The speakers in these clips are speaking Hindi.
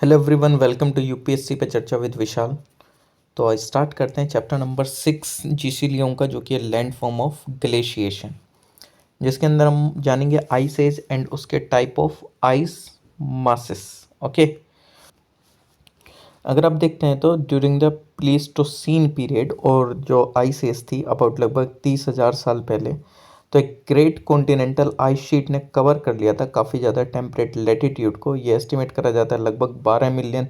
Hello everyone, welcome to UPSC पे चर्चा विद विशाल। तो आज स्टार्ट करते हैं चैप्टर नंबर 6 जीसीलियों का, जो कि है लैंड फॉर्म ऑफ ग्लेशिएशन, जिसके अंदर हम जानेंगे आइस एज एंड उसके type of ice masses. Okay, अगर आप देखते हैं तो ड्यूरिंग द प्लीस्टोसीन पीरियड, और जो आइस एज थी अबाउट लगभग 30,000 साल पहले, तो एक ग्रेट कॉन्टिनेंटल आइस शीट ने कवर कर लिया था काफ़ी ज़्यादा टेम्परेट लेटीट्यूड को। ये एस्टिमेट करा जाता है लगभग 12 मिलियन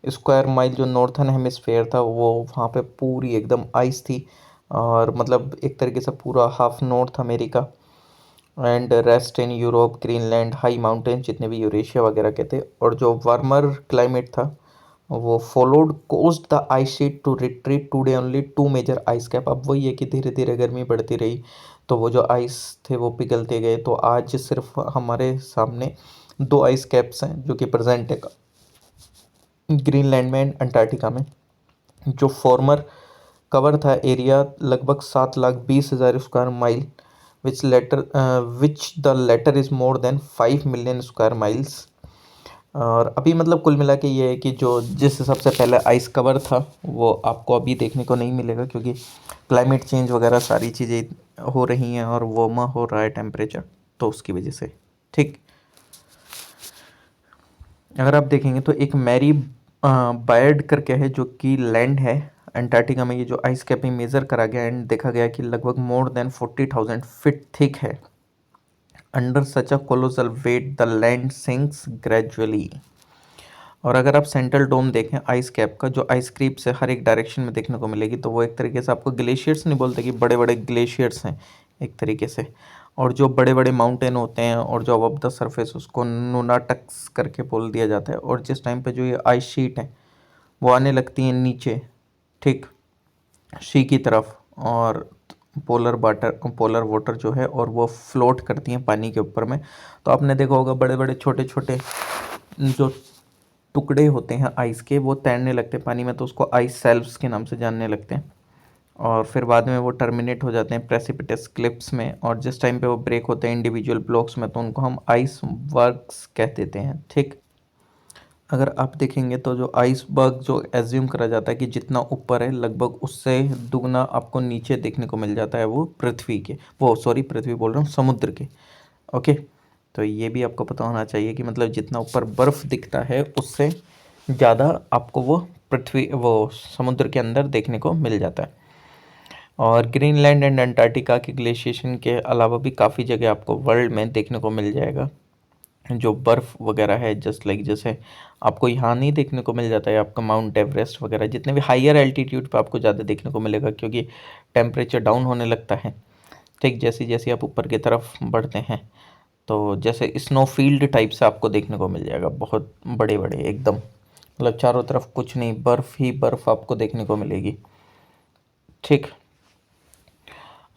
स्क्वायर माइल जो नॉर्थन हेमिस्फेयर था वो वहाँ पे पूरी एकदम आइस थी। और मतलब एक तरीके से पूरा half north America and rest in Europe, Greenland, high mountain जितने भी यूरेशिया वगैरह के थे। और जो वार्मर क्लाइमेट था वो followed cost the ice sheet to retreat today only two major ice cap. अब वही है कि धीरे धीरे गर्मी बढ़ती रही तो वो जो आइस थे वो पिघलते गए। तो आज सिर्फ हमारे सामने दो आइस कैप्स हैं जो कि प्रेजेंट है ग्रीनलैंड में एंड अंटार्कटिका में। जो फॉर्मर कवर था एरिया लगभग 7,20,000 square mile, which the latter is more than 5 million square miles. और अभी मतलब कुल मिला के ये है कि जो जिस हिसाब से पहले आइस कवर था वो आपको अभी देखने को नहीं मिलेगा, क्योंकि क्लाइमेट चेंज वगैरह सारी चीज़ें हो रही हैं और वार्म हो रहा है टेम्परेचर, तो उसकी वजह से। ठीक, अगर आप देखेंगे तो एक मैरी बायर्ड करके है जो कि लैंड है अंटार्कटिका में। ये जो आइस कैपिंग मेजर करा गया एंड देखा गया कि लगभग मोर देन 40,000 फीट थिक है। Under such a colossal weight the land sinks gradually. और अगर आप सेंट्रल डोम देखें आइस कैप का, जो आइस क्रीप से हर एक डायरेक्शन में देखने को मिलेगी, तो वो एक तरीके से आपको ग्लेशियर्स नहीं बोलते कि बड़े बड़े ग्लेशियर्स हैं एक तरीके से। और जो बड़े बड़े माउंटेन होते हैं और जो अब द सरफेस उसको नोनाटक्स करके बोल दिया जाता है। और जिस टाइम पे जो ये आइस शीट है वो आने लगती हैं नीचे, ठीक, सी की तरफ, और पोलर वाटर जो है और वो फ्लोट करती हैं पानी के ऊपर में। तो आपने देखा होगा बड़े बड़े छोटे छोटे जो टुकड़े होते हैं आइस के वो तैरने लगते हैं पानी में, तो उसको आइस सेल्व्स के नाम से जानने लगते हैं। और फिर बाद में वो टर्मिनेट हो जाते हैं प्रेसिपिटस क्लिप्स में, और जिस टाइम पे वो ब्रेक होते हैं इंडिविजुअल ब्लॉक्स में तो उनको हम आइस वर्क्स कह देते हैं। ठीक, अगर आप देखेंगे तो जो आइसबर्ग जो एज्यूम करा जाता है कि जितना ऊपर है लगभग उससे दुगना आपको नीचे देखने को मिल जाता है वो पृथ्वी के, वो सॉरी पृथ्वी बोल रहा हूँ, समुद्र के। ओके, तो ये भी आपको पता होना चाहिए कि मतलब जितना ऊपर बर्फ़ दिखता है उससे ज़्यादा आपको वो पृथ्वी वो समुद्र के अंदर देखने को मिल जाता है। और ग्रीनलैंड एंड अंटार्कटिका के ग्लेशिएशन के अलावा भी काफ़ी जगह आपको वर्ल्ड में देखने को मिल जाएगा जो बर्फ़ वगैरह है, जस्ट लाइक जैसे आपको यहाँ नहीं देखने को मिल जाता है आपका माउंट एवरेस्ट वगैरह, जितने भी हायर एल्टीट्यूड पे आपको ज़्यादा देखने को मिलेगा क्योंकि टेम्परेचर डाउन होने लगता है। ठीक, जैसे जैसे आप ऊपर की तरफ बढ़ते हैं तो जैसे स्नो फील्ड टाइप से आपको देखने को मिल जाएगा, बहुत बड़े बड़े एकदम, मतलब चारों तरफ कुछ नहीं, बर्फ़ ही बर्फ़ आपको देखने को मिलेगी। ठीक,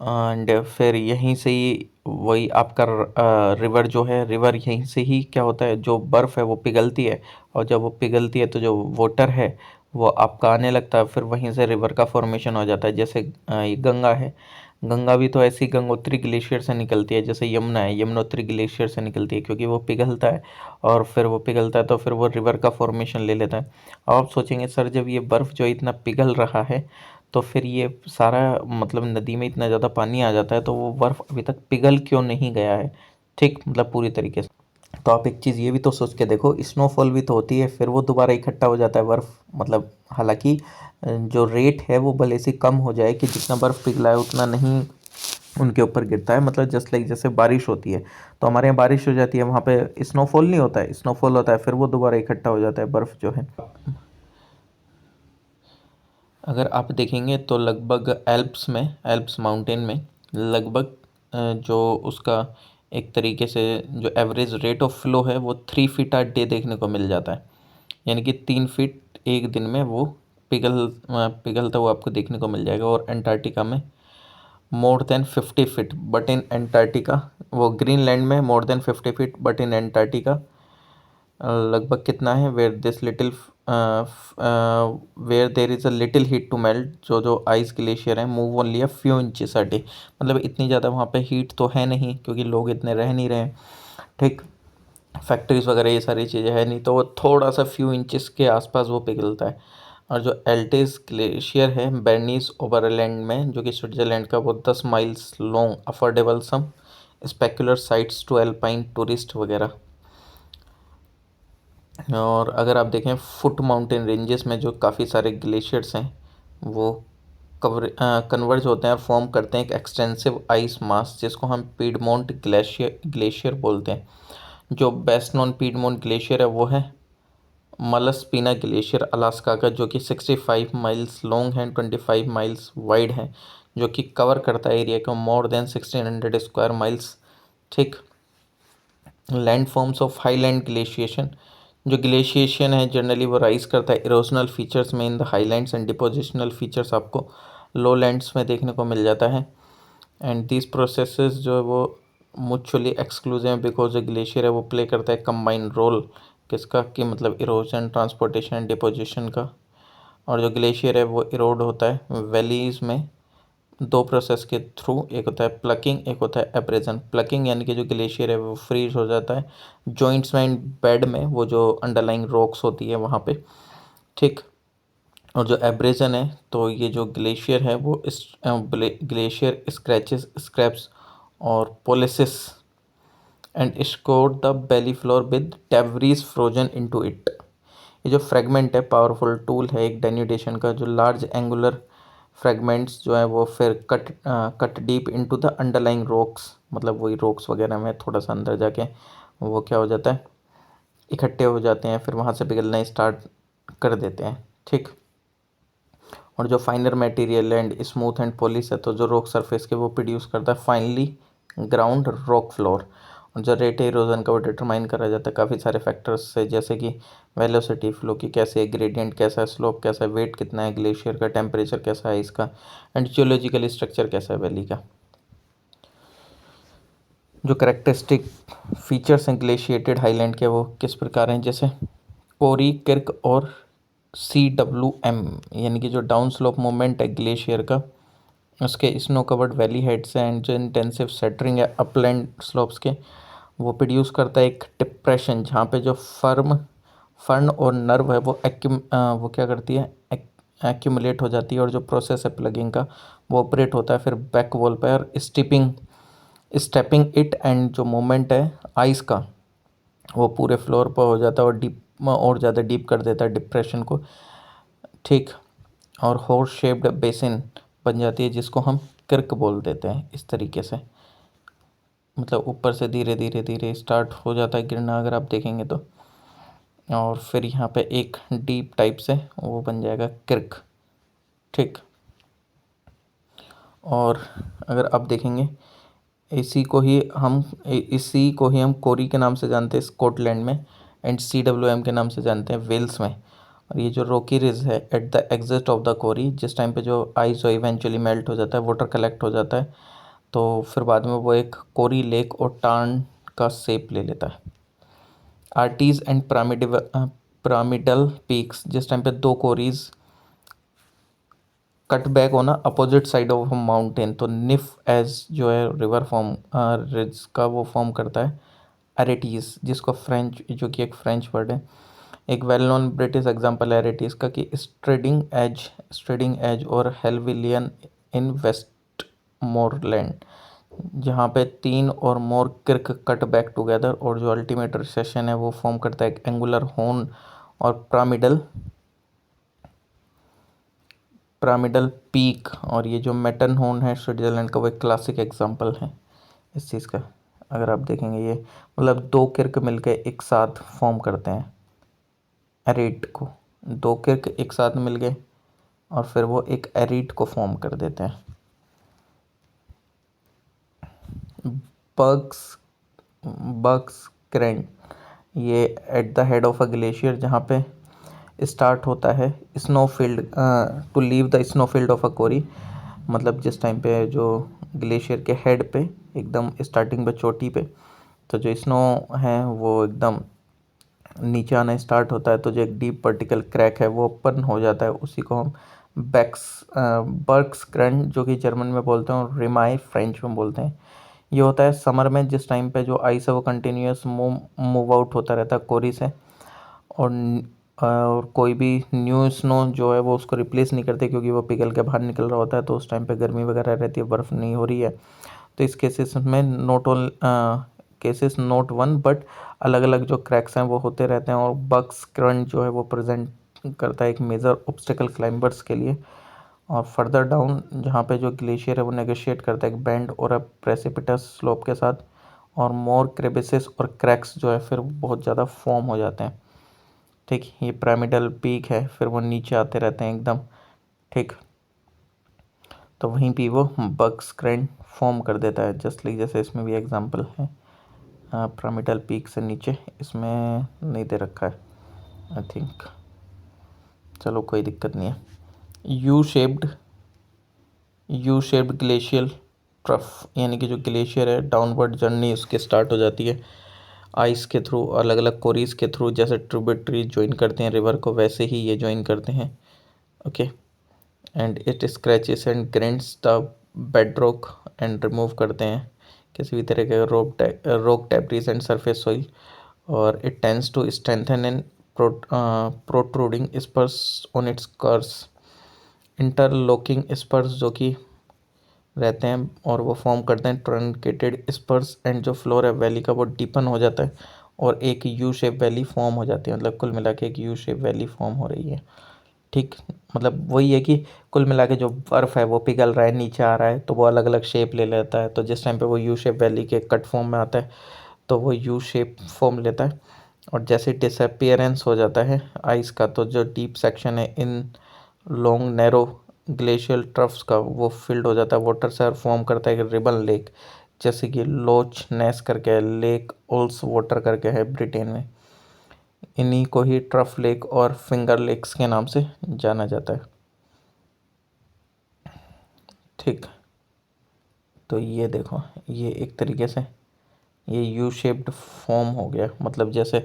एंड फिर यहीं से ही वही आपका रिवर जो है, रिवर यहीं से ही क्या होता है, जो बर्फ़ है वो पिघलती है, और जब वो पिघलती है तो जो वाटर है वो आपका आने लगता है, फिर वहीं से रिवर का फॉर्मेशन हो जाता है। जैसे ये गंगा है, गंगा भी तो ऐसी गंगोत्री ग्लेशियर से निकलती है, जैसे यमुना है यमुनोत्री ग्लेशियर से निकलती है, क्योंकि वो पिघलता है और फिर वो पिघलता है तो फिर वो रिवर का फॉर्मेशन ले लेता है। अब आप सोचेंगे सर जब ये बर्फ़ जो इतना पिघल रहा है तो फिर ये सारा मतलब नदी में इतना ज़्यादा पानी आ जाता है तो वो बर्फ़ अभी तक पिघल क्यों नहीं गया है, ठीक, मतलब पूरी तरीके से। तो आप एक चीज़ ये भी तो सोच के देखो, स्नोफॉल भी तो होती है फिर वो दोबारा इकट्ठा हो जाता है बर्फ़, मतलब हालांकि जो रेट है वो भले से कम हो जाए कि जितना बर्फ़ पिघला है उतना नहीं उनके ऊपर गिरता है, मतलब जस्ट लाइक जैसे बारिश होती है तो हमारे यहाँ बारिश हो जाती है, वहाँ पे स्नोफॉल नहीं होता है, स्नोफॉल होता है फिर वो दोबारा इकट्ठा हो जाता है बर्फ़ जो है। अगर आप देखेंगे तो लगभग एल्प्स माउंटेन में लगभग जो उसका एक तरीके से जो एवरेज रेट ऑफ फ्लो है वो 3 फीट आ डे देखने को मिल जाता है, यानी कि 3 फीट एक दिन में वो पिघलता हुआ आपको देखने को मिल जाएगा। और अंटार्कटिका में more than 50 feet, but in Antarctica, वो ग्रीनलैंड में more than 50 feet, but in Antarctica लगभग कितना है, where there is a little heat to melt, जो जो आइस ग्लेशियर है move only a few inches a day, मतलब इतनी ज़्यादा वहाँ पे हीट तो है नहीं क्योंकि लोग इतने रह नहीं रहे हैं। ठीक, फैक्ट्रीज वगैरह ये सारी चीज़ें है नहीं, तो वो थोड़ा सा फ्यू इंचेस के आसपास वो पिघलता है। और जो एल्टिस ग्लेशियर है बेर्नीज ओबरलैंड में, जो कि स्विट्जरलैंड का, वो 10 miles long, affordable some specular sites to alpine tourist वगैरह। और अगर आप देखें फुट माउंटेन रेंजेस में जो काफ़ी सारे ग्लेशियर्स हैं, वो कन्वर्ज होते हैं और फॉर्म करते हैं एक एक्सटेंसिव आइस मास, जिसको हम पीडमोंट ग्लेशियर बोलते हैं। जो बेस्ट नॉन पीडमोंट ग्लेशियर है वो है मलस्पीना ग्लेशियर अलास्का का, जो कि 65 माइल्स लॉन्ग है, 25 माइल्स वाइड है, जो कि कवर करता है एरिया को मोर देन 1600 स्क्वायर माइल्स। ठीक। Land forms of highland glaciation, जो ग्लेशिएशन है जनरली वो राइज करता है इरोजनल फीचर्स में in the highlands, and depositional features आपको लोलैंड्स में देखने को मिल जाता है। एंड दिस प्रोसेसेस जो है वो मुचुअली एक्सक्लूसिव है, बिकॉज जो ग्लेशियर है वो प्ले करता है कंबाइंड रोल किसका, कि मतलब इरोजन, ट्रांसपोर्टेशन एंड डिपोजिशन का। और जो ग्लेशियर है वो इरोड होता है वैलीज में दो प्रोसेस के थ्रू, एक होता है प्लकिंग, एक होता है एब्रेजन। प्लकिंग यानी कि जो ग्लेशियर है वो फ्रीज हो जाता है जॉइंट्स में एंड बेड में, वो जो अंडरलाइंग रॉक्स होती है वहाँ पे। ठीक। और जो एब्रेजन है, तो ये जो ग्लेशियर है वो इस ग्लेशियर स्क्रैचेस, स्क्रैप्स और policies and score the belly floor with debris frozen into it. ये जो फ्रेगमेंट है पावरफुल टूल है एक डेन्यूडेशन का, जो लार्ज एंगुलर फ्रेगमेंट्स जो है वो फिर cut deep into the underlying rocks, मतलब वही रॉक्स वगैरह में थोड़ा सा अंदर जाके वो क्या हो जाता है, इकट्ठे हो जाते हैं, फिर वहाँ से पिघलना स्टार्ट कर देते हैं। ठीक। और जो फाइनर material and smooth and polish है, तो जो रॉक सरफेस के वो प्रोड्यूस करता है फाइनली ग्राउंड रॉक फ्लोर। और जो रेट इरोजन का वो डिटरमाइन करा जाता है काफ़ी सारे फैक्टर्स से, जैसे कि वेलोसिटी, फ्लो की कैसे है, ग्रेडियंट कैसा है, स्लोप कैसा है, वेट कितना है ग्लेशियर का, टेम्परेचर कैसा है इसका, एंड जियोलॉजिकल स्ट्रक्चर कैसा है वैली का। जो करेक्टरिस्टिक फीचर्स हैं ग्लेशिएटेड हाईलैंड के वो किस प्रकार हैं, जैसे कोरी, किर्क और CWM, यानी कि जो डाउन स्लोप मूवमेंट है ग्लेशियर का, उसके snow covered valley heads and जो इंटेंसिव सेटरिंग है अपलैंड स्लोप्स के, वो प्रोड्यूस करता है एक डिप्रेशन, जहाँ पे जो फर्न और नर्व है वो क्या करती है, एक्यूमुलेट हो जाती है, और जो प्रोसेस है प्लगिंग का वो ऑपरेट होता है फिर बैक वॉल पर, और स्टेपिंग इट, एंड जो मोमेंट है आइस का वो पूरे फ्लोर पर हो जाता है और डीप और ज़्यादा डीप कर देता है डिप्रेशन को। ठीक। और हॉर्स शेप्ड बेसिन बन जाती है, जिसको हम किर्क बोल देते हैं इस तरीके से, मतलब ऊपर से धीरे धीरे धीरे स्टार्ट हो जाता है गिरना अगर आप देखेंगे तो, और फिर यहाँ पे एक डीप टाइप से वो बन जाएगा किर्क। ठीक। और अगर आप देखेंगे इसी को ही हम कोरी के नाम से जानते हैं स्कॉटलैंड में, एंड CWM के नाम से जानते हैं वेल्स में। और ये जो रॉकी रिज है at the exit of the corrie, जिस टाइम पे जो आइस जो इवेंचुअली मेल्ट हो जाता है, वाटर कलेक्ट हो जाता है, तो फिर बाद में वो एक कोरी लेक और टार्न का शेप ले लेता है। आर्टीज एंड पिरामिडल पीक्स, जिस टाइम पे दो कोरीज कट बैक होना अपोजिट साइड ऑफ माउंटेन, तो निफ एज जो है रिवर फॉर्म रिज का वो फॉर्म करता है एरेटीज, जिसको फ्रेंच, जो कि एक फ्रेंच वर्ड है। एक वेल नोन ब्रिटिश एग्जांपल है एरेटीज का, कि स्ट्रेडिंग एज और हेलविलियन इन वेस्ट मोरलैंड, जहाँ पे तीन और मोर किर्क कट बैक टुगेदर, और जो अल्टीमेट रिसेशन है वो फॉर्म करता है एक एंगुलर हॉर्न और पिरामिडल पीक। और ये जो मेटन हॉर्न है स्विट्जरलैंड का, वो एक क्लासिक एग्जांपल है इस चीज़ का। अगर आप देखेंगे ये मतलब दो किर्क मिलकर एक साथ फॉर्म करते हैं एरिड को, दो किर्क एक साथ मिल गए और फिर वो एक एरिड को फॉर्म कर देते हैं। बग्स बग्स क्रैंड, ये at the head of a glacier, जहाँ पे स्टार्ट होता है snowfield to leave the snowfield of a corrie, मतलब जिस टाइम पे जो ग्लेशियर के हेड पे एकदम स्टार्टिंग पे चोटी पे, तो जो स्नो है वो एकदम नीचे आना स्टार्ट होता है, तो जो एक डीप वर्टिकल क्रैक है वो ओपन हो जाता है, उसी को हम बैक्स बर्क्स क्रंड जो कि जर्मन में बोलते हैं और रिमाई फ्रेंच में बोलते हैं। ये होता है समर में, जिस टाइम पे जो आइस है वो कंटिन्यूस मूव आउट होता रहता है कोरी से, और कोई भी न्यू स्नो जो है वो उसको रिप्लेस नहीं करते, क्योंकि वो पिघल के बाहर निकल रहा होता है, तो उस टाइम पे गर्मी वगैरह रहती है, बर्फ़ नहीं हो रही है। तो इस केसेस में केसेस नोट वन, बट अलग अलग जो क्रैक्स हैं वो होते रहते हैं, और बग्स क्रंच जो है वो प्रेजेंट करता है एक मेजर ऑब्स्टेकल क्लाइंबर्स के लिए। और फर्दर डाउन जहाँ पे जो ग्लेशियर है वो नेगोशिएट करता है एक बैंड और अ प्रेसिपिटस स्लोप के साथ, और मोर क्रेविसेस और क्रैक्स जो है फिर बहुत ज़्यादा फॉर्म हो जाते हैं। ठीक, ये पिरामिडल पीक है, फिर वो नीचे आते रहते हैं एकदम। ठीक, तो वहीं पे वो बग्स क्रैंच फॉर्म कर देता है, जस्ट लाइक जैसे इसमें भी एग्जांपल है। पिरामिडल पीक से नीचे इसमें नहीं दे रखा है आई थिंक, चलो कोई दिक्कत नहीं है। U shaped U shaped glacial trough, यानी कि जो ग्लेशियर है डाउनवर्ड जर्नी उसके स्टार्ट हो जाती है आइस के थ्रू, अलग अलग कोरीज के थ्रू, जैसे ट्रिब्यूटरी ज्वाइन करते हैं रिवर को वैसे ही ये ज्वाइन करते हैं। Okay, and it scratches and grinds the bed rock and remove करते हैं किसी भी तरह के rock debris and surface soil, और it tends to strengthen and protruding spurs on its curves, interlocking spurs जो कि रहते हैं और वो फॉर्म करते हैं ट्रंकेटेड स्पर्स, एंड जो फ्लोर है वैली का वो डीपन हो जाता है और एक यू शेप वैली फॉर्म हो जाती है, मतलब कुल मिला के एक यू शेप वैली फॉर्म हो रही है। ठीक, मतलब वही है कि कुल मिला के जो बर्फ़ है वो पिघल रहा है, नीचे आ रहा है, तो वो अलग अलग शेप ले लेता है, तो जिस टाइम पे वो यू शेप वैली के कट फॉर्म में आता है तो वो यू शेप फॉर्म लेता है, और जैसे डिसअपियरेंस हो जाता है आइस का, तो जो डीप सेक्शन है in long narrow glacial troughs का वो फिल्ड हो जाता है वाटर से, और फॉर्म करता है एक रिबन लेक, जैसे कि लोच नेस करके है, लेक ओल्स वाटर करके है ब्रिटेन में। इन्हीं को ही ट्रफ लेक और फिंगर लेक्स के नाम से जाना जाता है। ठीक, तो ये देखो, ये एक तरीके से ये यू शेप्ड फॉर्म हो गया, मतलब जैसे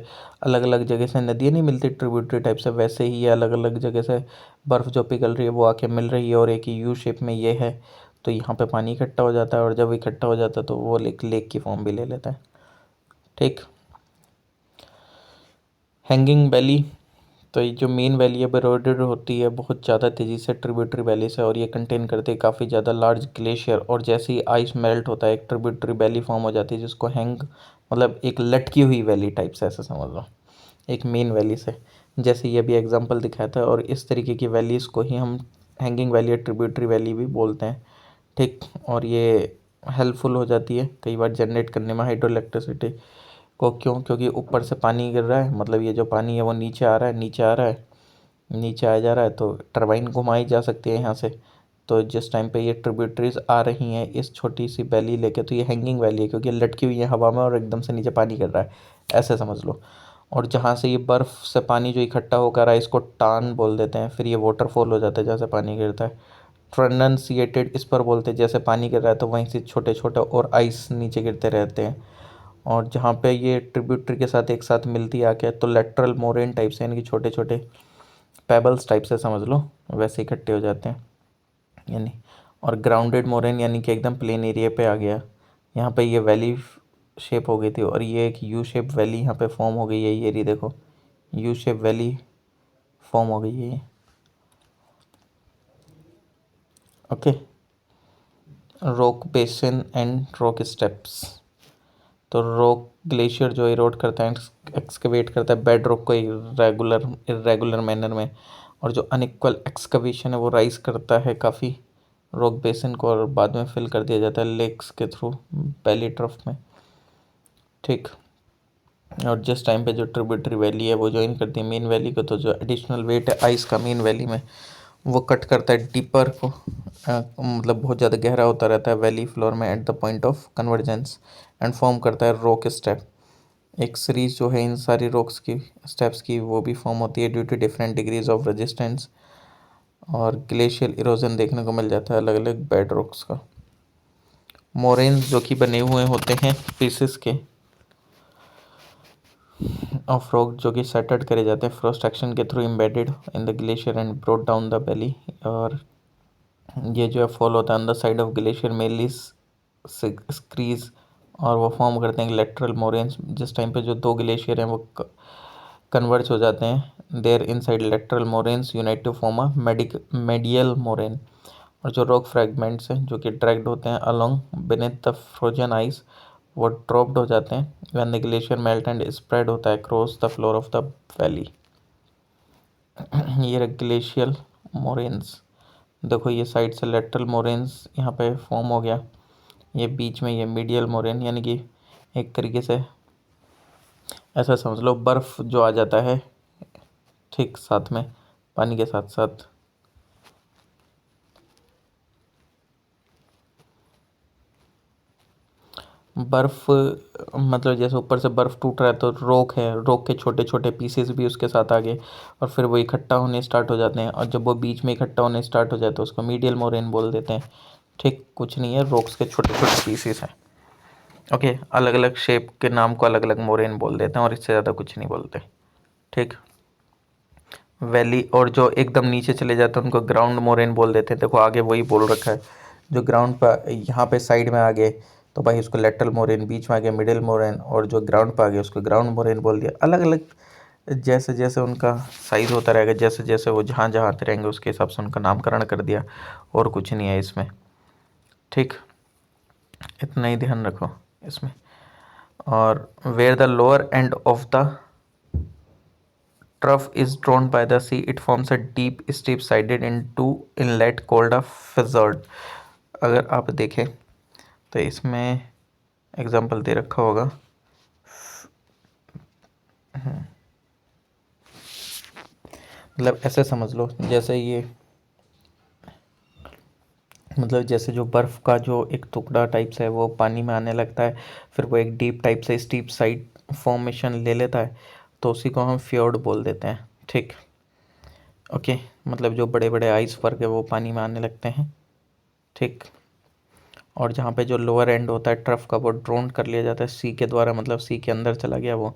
अलग अलग जगह से नदियाँ नहीं मिलती ट्रिब्यूटरी टाइप से, वैसे ही ये अलग अलग जगह से बर्फ़ जो पिघल रही है वो आके मिल रही है, और एक यू शेप में ये है, तो यहाँ पे पानी इकट्ठा हो जाता है, और जब इकट्ठा हो जाता है तो वो लेक की फॉर्म भी ले लेता है। ठीक, हैंगिंग वैली, तो ये जो मेन वैली है इरोडेड होती है बहुत ज़्यादा तेज़ी से ट्रिब्यूटरी वैली से, और ये कंटेन करते हैं काफ़ी ज़्यादा लार्ज ग्लेशियर, और जैसे ही आइस मेल्ट होता है एक ट्रिब्यूटरी वैली फॉर्म हो जाती है जिसको हैंग, मतलब एक लटकी हुई वैली टाइप से ऐसा समझ लो, एक मेन वैली से, जैसे ये भी एग्जांपल दिखाया था, और इस तरीके की वैलीज़ को ही हम हैंगिंग वैली या ट्रिब्यूटरी वैली भी बोलते हैं। ठीक, और ये हेल्पफुल हो जाती है कई बार जनरेट करने में हाइड्रो इलेक्ट्रिसिटी को, क्यों, क्योंकि ऊपर से पानी गिर रहा है, मतलब ये जो पानी है वो नीचे आ रहा है, नीचे आ रहा है, नीचे आ जा रहा है, तो टरबाइन घुमाई जा सकती है यहाँ से, तो जिस टाइम पे ये ट्रिब्यूटरीज आ रही हैं इस छोटी सी वैली लेके, तो ये हैंगिंग वैली है क्योंकि ये लटकी हुई है हवा में और एकदम से नीचे पानी गिर रहा है, ऐसे समझ लो। और जहाँ से ये बर्फ़ से पानी जो इकट्ठा होकर आया इसको टान बोल देते हैं, फिर ये वाटरफॉल हो जाता है जहाँ से पानी गिरता है। ट्रननसिएटेड इस पर बोलते हैं, जैसे पानी गिर रहा है तो वहीं से छोटे छोटे और आइस नीचे गिरते रहते हैं, और जहाँ पे ये ट्रिब्यूटरी के साथ एक साथ मिलती है आके तो लेटरल मोरेन टाइप से, यानी कि छोटे छोटे पेबल्स टाइप से समझ लो, वैसे इकट्ठे हो जाते हैं यानी। और ग्राउंडेड मोरेन यानी कि एकदम प्लेन एरिया पे आ गया, यहाँ पे ये वैली शेप हो गई थी, और ये एक यू शेप वैली यहाँ पे फॉर्म हो गई है, ये रही देखो यू शेप वैली फॉर्म हो गई है ये। Okay, rock basin and rock steps, तो रॉक ग्लेशियर जो इरोड करता है, एक्सकवेट करता है बेड रॉक को इरेगुलर मैनर में, और जो अनइक्वल एक्सकवेशन है वो राइज करता है काफ़ी रॉक बेसिन को, और बाद में फिल कर दिया जाता है लेक्स के थ्रू वैली ट्रफ में। ठीक, और जिस टाइम पे जो ट्रिब्यूटरी वैली है वो ज्वाइन करती है मेन वैली को, तो जो एडिशनल वेट है आइस का मेन वैली में वो कट करता है डीपर को, मतलब बहुत ज़्यादा गहरा होता रहता है वैली फ्लोर में at the point of convergence, and form करता है रॉक स्टेप। एक सीरीज जो है इन सारी रॉक्स की स्टेप्स की वो भी फॉर्म होती है due to different degrees of resistance, और ग्लेशियल इरोजन देखने को मिल जाता है अलग अलग बेड रॉक्स का। मोरेन्स जो कि बने हुए होते हैं पीसेस के ऑफ रॉक जो कि सेटल्ड करे जाते हैं फ्रोस्ट एक्शन के through embedded in the glacier and brought down the valley, और ये जो है फॉल होता है on the side of glacier mainly squeeze, और वो फॉर्म करते हैं लेटरल मोरेन्स। जिस टाइम पे जो दो ग्लेशियर हैं वो कन्वर्ज हो जाते हैं, there inside lateral moraines unite to form a medial moraine. और जो रॉक फ्रेगमेंट्स हैं जो कि ड्रैग्ड होते हैं along beneath the frozen ice, वो ड्रॉप्ड हो जाते हैं when the glacier melt and spread होता है cross the floor of the valley. ये ग्लेशियल मोरेन्स, देखो ये साइड से लेटरल मोरेन्स यहाँ पे फॉर्म हो गया, ये बीच में ये मीडियल मोरेन, यानी कि एक तरीके से ऐसा समझ लो बर्फ़ जो आ जाता है ठीक साथ में पानी के साथ साथ। बर्फ़ मतलब जैसे ऊपर से बर्फ़ टूट रहा है तो रॉक है, रॉक के छोटे छोटे पीसेस भी उसके साथ आ गए और फिर वो इकट्ठा होने स्टार्ट हो जाते हैं, और जब वो बीच में इकट्ठा होने स्टार्ट हो जाए तो उसको मीडियल मोरेन बोल देते हैं। ठीक, कुछ नहीं है, रॉक्स के छोटे छोटे पीसेस हैं। ओके, अलग अलग शेप के नाम को अलग अलग मोरेन बोल देते हैं और इससे ज़्यादा कुछ नहीं बोलते। ठीक, वैली और जो एकदम नीचे चले जाते हैं उनको ग्राउंड मोरेन बोल देते हैं। देखो आगे वही बोल रखा है, जो ग्राउंड पर यहाँ पे साइड में आ गए तो भाई उसको लेटरल मोरेन, बीच में आ गया मिडिल मोरेन, और जो ग्राउंड पर आ गया उसको ग्राउंड मोरेन बोल दिया। अलग अलग जैसे जैसे उनका साइज़ होता रहेगा, जैसे जैसे वो जहाँ जहाँ आते रहेंगे उसके हिसाब से उनका नामकरण कर दिया, और कुछ नहीं है इसमें। ठीक, इतना ही ध्यान रखो इसमें। और where the lower end of the trough is drawn by the sea, it forms a deep steep sided into inlet called a fjord। अगर आप देखें तो इसमें एग्जांपल दे रखा होगा, मतलब ऐसे समझ लो जैसे ये, मतलब जैसे जो बर्फ़ का जो एक टुकड़ा टाइप से है वो पानी में आने लगता है, फिर वो एक डीप टाइप से स्टीप साइड फॉर्मेशन ले लेता है, तो उसी को हम फ्योर्ड बोल देते हैं। ठीक, ओके, मतलब जो बड़े बड़े आइस वर्क है वो पानी में आने लगते हैं। ठीक, और जहाँ पे जो लोअर एंड होता है ट्रफ का वो ड्रोन कर लिया जाता है सी के द्वारा, मतलब सी के अंदर चला गया वो।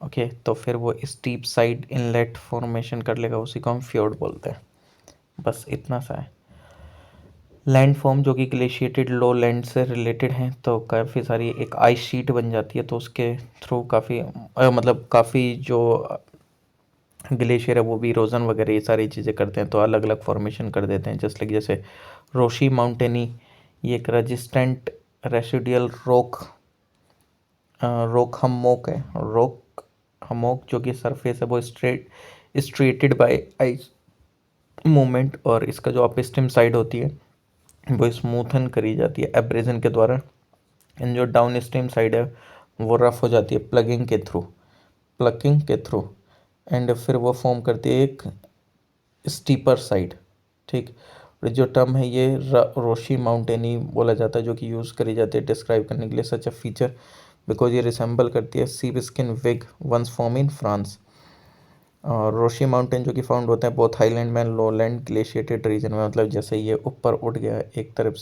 ओके, तो फिर वो स्टीप साइड इनलेट फॉर्मेशन कर लेगा, उसी को हम फ्योर्ड बोलते हैं। बस इतना सा है। लैंड फॉर्म जो कि ग्लेशिएटेड लो लैंड से रिलेटेड हैं, तो काफ़ी सारी एक आइस शीट बन जाती है, तो उसके थ्रू काफ़ी मतलब काफ़ी जो ग्लेशियर है वो भी इरोजन वगैरह ये सारी चीज़ें करते हैं, तो अलग अलग फॉर्मेशन कर देते हैं। जस्ट लाइक जैसे रोशी माउंटेनी, ये एक रेजिस्टेंट रेसिडुअल रॉक रॉक हममॉक है। रॉक हममॉक जो कि सरफेस है वो स्ट्रेटेड बाय आइस मूवमेंट, और इसका जो अपस्ट्रीम साइड होती है वो स्मूथन करी जाती है एब्रेजन के द्वारा, एंड जो डाउन स्ट्रीम साइड है वो रफ हो जाती है प्लकिंग के थ्रू, एंड फिर वो फॉर्म करती है एक स्टीपर साइड। ठीक, और जो टर्म है ये रोशी माउंटेनी बोला जाता है, जो कि यूज़ करी जाती है डिस्क्राइब करने के लिए सच अ फीचर बिकॉज ये रिसेंबल करती है sheep skin wig once form in France. और रोशी माउंटेन जो कि फाउंड होते हैं बोथ हाईलैंड में लोलैंड ग्लेशिएटेड रीजन में, मतलब जैसे ये ऊपर उठ गया एक तरफ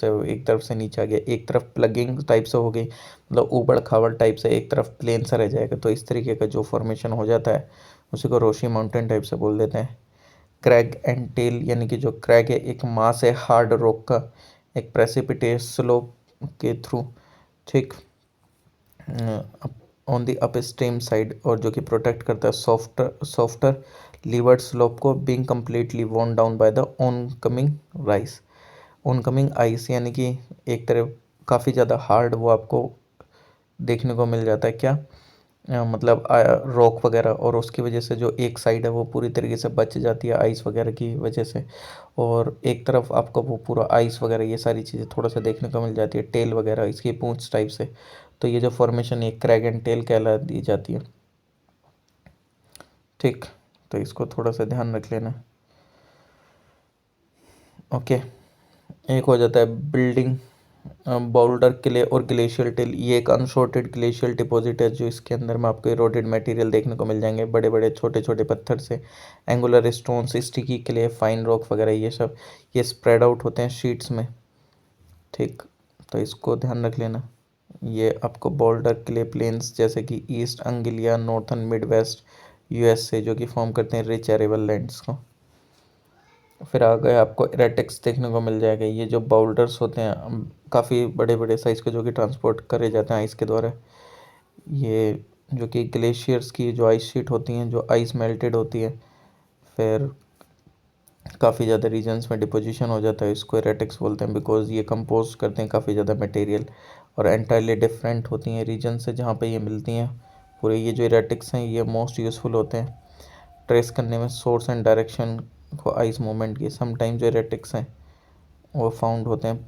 से नीचे आ गया, एक तरफ प्लगिंग टाइप से हो गई, मतलब ऊबड़ खाबड़ टाइप से, एक तरफ प्लेन सा रह जाएगा, तो इस तरीके का जो फॉर्मेशन हो जाता है उसी को रोशी माउंटेन टाइप से बोल देते हैं। क्रैग एंड टेल, यानी कि जो क्रैग है एक मास है हार्ड रॉक का एक प्रेसिपिटेस स्लोप के थ्रू। ठीक, ऑन द अपस्ट्रीम साइड, और जो कि प्रोटेक्ट करता है सॉफ्टर लीवर्ड स्लोप को, being completely worn down by the oncoming ice, यानी कि एक तरह काफ़ी ज़्यादा हार्ड वो आपको देखने को मिल जाता है। क्या मतलब रॉक वगैरह, और उसकी वजह से जो एक साइड है वो पूरी तरीके से बच जाती है आइस वगैरह की वजह से, और एक तरफ आपको वो पूरा आइस वगैरह ये सारी चीज़ें थोड़ा सा देखने को मिल जाती है, टेल वगैरह इसकी पूंछ टाइप से, तो ये जो फॉर्मेशन एक क्रैग एंड टेल कहला दी जाती है। ठीक, तो इसको थोड़ा सा ध्यान रख लेना। ओके, एक हो जाता है बिल्डिंग बाउल्डर क्ले और ग्लेशियल टेल, ये एक अनसॉर्टेड ग्लेशियल डिपॉजिट है, जो इसके अंदर में आपको इरोडेड मटेरियल देखने को मिल जाएंगे, बड़े बड़े छोटे छोटे पत्थर से angular stones sticky clay fine rock वगैरह, ये सब ये स्प्रेड आउट होते हैं शीट्स में। ठीक, तो इसको ध्यान रख लेना। ये आपको बोल्डर क्ले प्लेन्स जैसे कि East Anglia northern Midwest US से, जो कि फॉर्म करते हैं रिच एरेबल लैंड्स को। फिर आगे आपको इरेटिक्स देखने को मिल जाएगा। ये जो बाउल्डर्स होते हैं काफ़ी बड़े बड़े साइज़ के, जो कि ट्रांसपोर्ट करे जाते हैं आइस के द्वारा। ये जो कि ग्लेशियर्स की जो आइस शीट होती हैं, जो आइस मेल्टेड होती है, फिर काफ़ी ज़्यादा रीजन्स में डिपोजिशन हो जाता है, इसको इरेटिक्स बोलते हैं। बिकॉज ये कंपोज करते हैं काफ़ी ज़्यादा मटेरियल और एंटायरली डिफरेंट होती हैं रीजन से जहाँ पे ये मिलती हैं। पूरे ये जो इरेटिक्स हैं ये मोस्ट यूज़फुल होते हैं ट्रेस करने में सोर्स एंड डायरेक्शन को आइस मूवमेंट की। समटाइम जो इरेटिक्स हैं वो फाउंड होते हैं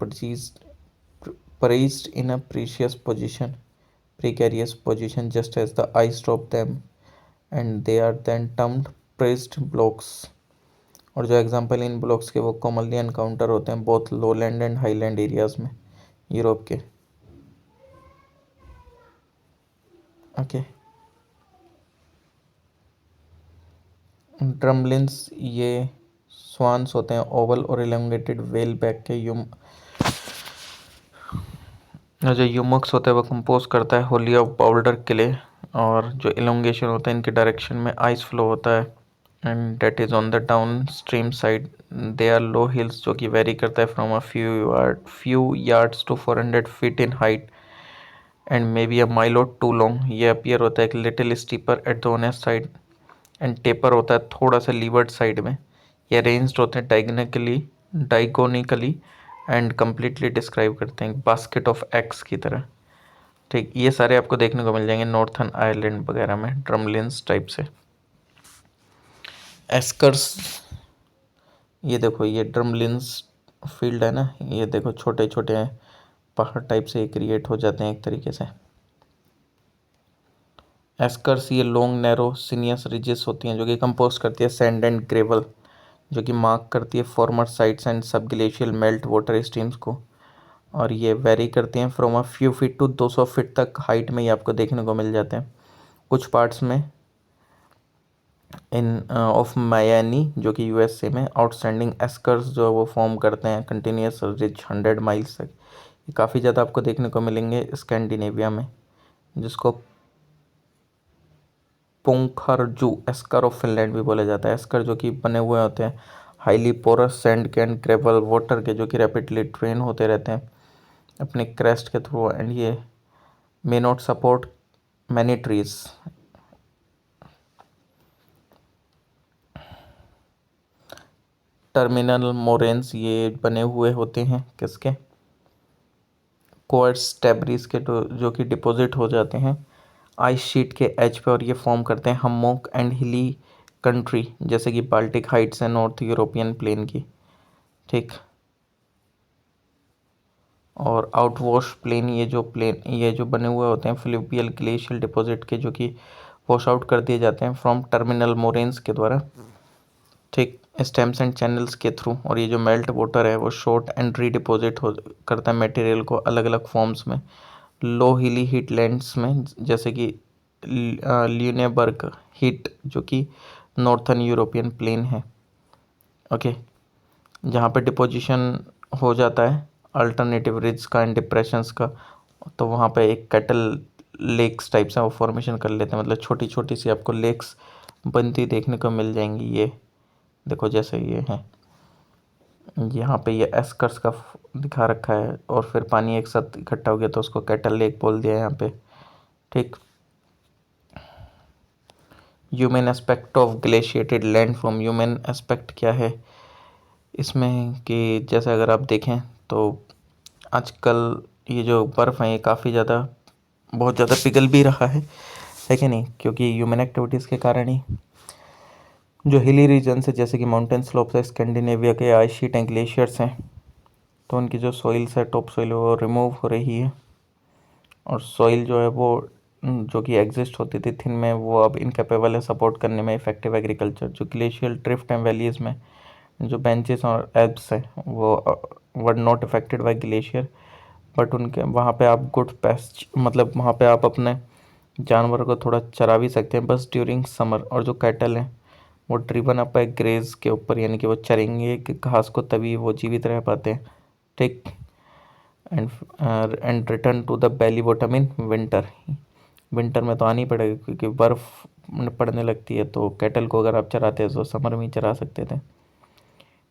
placed in a precarious position just as the ice drop them, and they are then termed praised blocks। और जो एग्जांपल इन ब्लॉक्स के वो कॉमनली एनकाउंटर होते हैं both lowland and highland areas में यूरोप के। ओके, ड्रमलिन्स ये स्वान्स होते हैं ओवल और इलोंगेटेड वेल बैक के जो यूमक्स होता है वो कंपोज करता है होली ऑफ बाउल्डर किले, और जो इलोंगेशन होता है इनके डायरेक्शन में आइस फ्लो होता है and that is on the down stream side. They are low hills जो कि वेरी करता है from a few yards to 400 feet in height and may be a mile or two long. ये अपीयर होता है एक little steeper at the honest side and taper होता है थोड़ा सा लीवर्ड साइड में। ये अरेंज्ड होते हैं डाइगोनिकली एंड कम्प्लीटली डिस्क्राइब करते हैं बास्केट ऑफ एग्स की तरह। ठीक, ये सारे आपको देखने को मिल जाएंगे नॉर्थन आयरलैंड वगैरह में ड्रमलिन्स टाइप से। एस्कर्स, ये देखो ये ड्रमलिन्स फील्ड है ना, ये देखो छोटे छोटे पहाड़ टाइप से क्रिएट हो जाते हैं एक तरीके से। एस्कर्स ये लॉन्ग नैरो सीनियस रिजेस होती हैं जो कि कंपोज करती है सैंड एंड ग्रेवल, जो कि मार्क करती है former sites and subglacial meltwater streams को। और ये वेरी करती हैं from a few feet to 200 feet तक हाइट में ये आपको देखने को मिल जाते हैं। कुछ पार्ट्स में इन ऑफ मायानी जो कि यूएसए में आउटस्टैंडिंग एस्कर्स जो है वो फॉर्म करते हैं कंटिन्यूस रिज 100 माइल्स तक। ये काफ़ी ज़्यादा आपको देखने को मिलेंगे स्कैंडिनेविया में, जिसको पोंखार्जू एस्कर ऑफ फिनलैंड भी बोला जाता है। एस्कर जो कि बने हुए होते हैं हाईली पोरस सैंड के एंड ग्रेवल वाटर के, जो कि रैपिडली ड्रेन होते रहते हैं अपने क्रेस्ट के थ्रू एंड ये may not support many trees. Terminal moraines ये बने हुए होते हैं किसके, क्वार्ट्ज डेब्रिस के, जो कि डिपॉजिट हो जाते हैं आइस शीट के एज पे और ये फॉर्म करते हैं हम्मॉक एंड हिली कंट्री जैसे कि बाल्टिक हाइट्स है नॉर्थ यूरोपियन प्लेन की। ठीक, और आउटवॉश प्लेन ये जो बने हुए होते हैं फ्लूवियल ग्लेशियल डिपॉजिट के, जो कि वॉश आउट कर दिए जाते हैं फ्रॉम टर्मिनल मोरेन्स के द्वारा। ठीक, स्टेम्स एंड चैनल्स के थ्रू। और ये जो मेल्ट वाटर है वो शॉर्ट एंड रीडिपोजिट हो करता है मटेरियल को अलग अलग फॉर्म्स में लो हिली हीट लैंड्स में, जैसे कि ल्यूनेबर्ग हीट जो कि नॉर्थन यूरोपियन प्लेन है। ओके, जहाँ पे डिपोजिशन हो जाता है अल्टरनेटिव रिज का एंड डिप्रेशंस का, तो वहाँ पे एक कैटल लेक्स टाइप से वो फॉर्मेशन कर लेते हैं, मतलब छोटी छोटी सी आपको लेक्स बनती देखने को मिल जाएंगी। ये देखो जैसे ये है, यहाँ पे ये एस्कर्स का दिखा रखा है और फिर पानी एक साथ इकट्ठा हो गया तो उसको कैटल लेक बोल दिया है यहाँ पे। ठीक, human aspect of glaciated land from human aspect क्या है इसमें कि जैसे अगर आप देखें तो आजकल ये जो बर्फ़ है ये काफ़ी ज़्यादा बहुत ज़्यादा पिघल भी रहा है कि नहीं, क्योंकि ह्यूमन एक्टिविटीज़ के कारण ही जो हिली रीजन है जैसे कि माउंटेन स्लोप्स है स्कैंडिनेविया के आइस शीट एंड ग्लेशियर्स हैं, तो उनकी जो सॉइल्स है टॉप सॉइल वो रिमूव हो रही है और सॉइल जो है वो जो कि एग्जिस्ट होती थी थिन में वो अब इनकेपेबल है सपोर्ट करने में इफेक्टिव एग्रीकल्चर। जो ग्लेशियल ड्रिफ्ट एंड वैलीज़ में जो बेंचेस और एल्प्स हैं वो were not affected by glacier, but उनके वहाँ पे आप गुड पेस्ट मतलब वहाँ पे आप अपने जानवर को थोड़ा चरा भी सकते हैं बस ड्यूरिंग समर। और जो कैटल हैं वो ड्रिवन अप है ग्रेज के ऊपर, यानी कि वो चरेंगे कि घास को तभी वो जीवित रह पाते हैं। ठीक, and return to the valley bottom in winter. Winter में तो आनी पड़ेगी क्योंकि बर्फ़ पड़ने लगती है, तो कैटल को अगर आप चराते हैं तो समर में ही चरा सकते थे।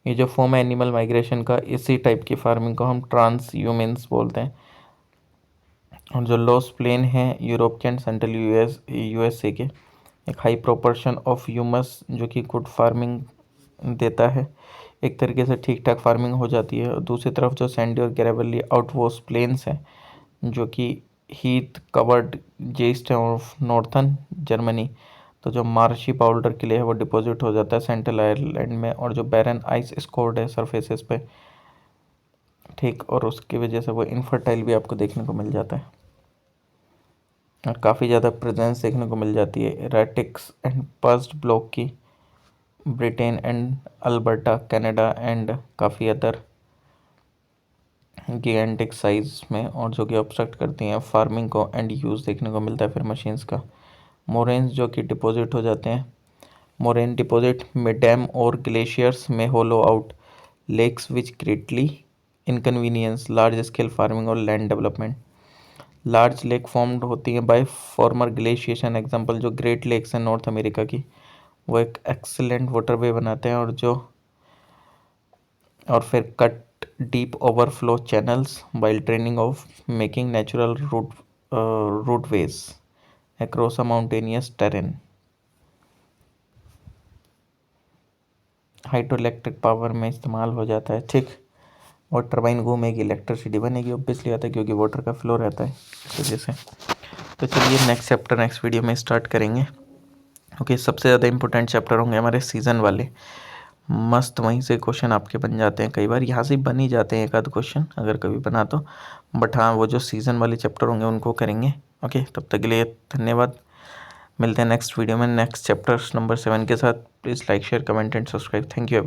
ये जो फॉर्म है एनिमल माइग्रेशन का, इसी टाइप की फार्मिंग को हम ट्रांस ह्यूमन्स बोलते हैं। और जो लॉस प्लेन है यूरोप के एंड सेंट्रल यूएसए के, एक हाई प्रोपोर्शन ऑफ ह्यूमस जो कि गुड फार्मिंग देता है, एक तरीके से ठीक ठाक फार्मिंग हो जाती है। और दूसरी तरफ जो सैंडी और ग्रेवली आउटवोस्ट प्लेन्स हैं जो कि हीथ कवर्ड जेस्ट है ऑफ नॉर्थन जर्मनी, तो जो मार्शी पाउडर के लिए है वो डिपॉजिट हो जाता है सेंट्रल आयरलैंड में, और जो बैरन आइस स्कोर्ड है सरफेसेस पे, ठीक, और उसकी वजह से वो इनफर्टाइल भी आपको देखने को मिल जाता है और काफ़ी ज़्यादा प्रेजेंस देखने को मिल जाती है एराटिक्स एंड पस्ट ब्लॉक की Britain and Alberta Canada and काफ़ी अदर गिगेंटिक साइज में, और जो कि ऑब्स्ट्रक्ट करती हैं फार्मिंग को एंड यूज़ देखने को मिलता है फिर मशीन्स का। मोरेन्स जो कि डिपॉजिट हो जाते हैं, मोरेन डिपॉजिट में डैम और ग्लेशियर्स में hollow out lakes which greatly inconvenience large scale farming और land development. Large lake formed होती हैं बाय फॉर्मर ग्लेशिएशन, एग्जांपल जो ग्रेट लेक्स हैं नॉर्थ अमेरिका की, वो एक एक्सीलेंट वाटरवे बनाते हैं, और फिर cut deep overflow channels while training of making natural routeways across a mountainous terrain. Hydroelectric power में इस्तेमाल हो जाता है, ठीक, और टरबाइन घूमेगी, इलेक्ट्रिसिटी बनेगी, ऑब्वियसली आता है क्योंकि वाटर का फ्लो रहता है इस वजह से। तो चलिए नेक्स्ट चैप्टर नेक्स्ट वीडियो में स्टार्ट करेंगे। ओके, सबसे ज़्यादा इंपॉर्टेंट चैप्टर होंगे हमारे सीज़न वाले, मस्त वहीं से क्वेश्चन आपके बन जाते हैं, कई बार यहाँ से बन ही जाते हैं एक आध क्वेश्चन अगर कभी बना तो, बट हाँ वो जो सीज़न वाले चैप्टर होंगे उनको करेंगे। ओके, तब तक के लिए धन्यवाद, मिलते हैं नेक्स्ट वीडियो में नेक्स्ट चैप्टर नंबर 7 के साथ। Please like share comment and subscribe. Thank you every.